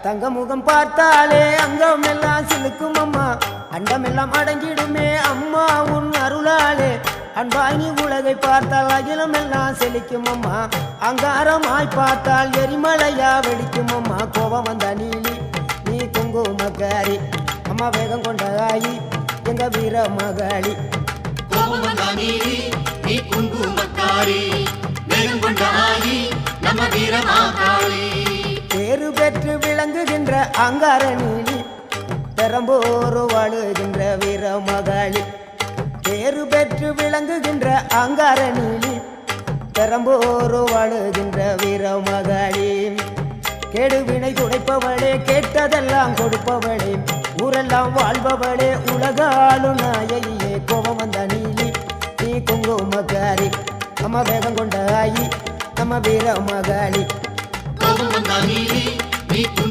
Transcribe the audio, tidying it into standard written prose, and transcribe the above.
தங்க முகம் பார்த்தாலே அங்கம் எல்லாம் சிலுக்கும் அம்மா, அண்டமெல்லாம் அடங்கிடுமே அம்மா உன் அருளாலே. அன்பாய் நீ உலகை பார்த்தால் அகிலம் எல்லாம் செழிக்கும் அம்மா, அங்காரமாய் பார்த்தால் எரிமலையா வெடிக்கும் அம்மா. கோபம் வந்த நீலி நீ குங்குமக்காரி அம்மா, வேகம் கொண்ட ஆயி எங்க வீர மகாளி. கோபம் வந்த நீலி நீ குங்குமக்காரி, வேகம் கொண்ட ஆயி நம்ம வீர மகாளி. பேரு பெற்று விளங்குகின்ற அங்கார நீலி, பெரம்போர் வாழுகின்ற வீர மகாளி. பேரு பெற்று விளங்குகின்ற அங்கார நீலி, பெரம்போர் வாழுகின்ற வீர மகாளி. கேடுவினை துடைப்பவளே, கேட்டதெல்லாம் கொடுப்பவளே, ஊரெல்லாம் வாழ்பவளே, உலகாலும் நாயகியே. கோபம் வந்த நீலி நீ குங்குமக்காரி அம்மா, வேகம் கொண்ட ஆயி நம்ம வீர மகாளி. கோபம் வந்த நீலி நீ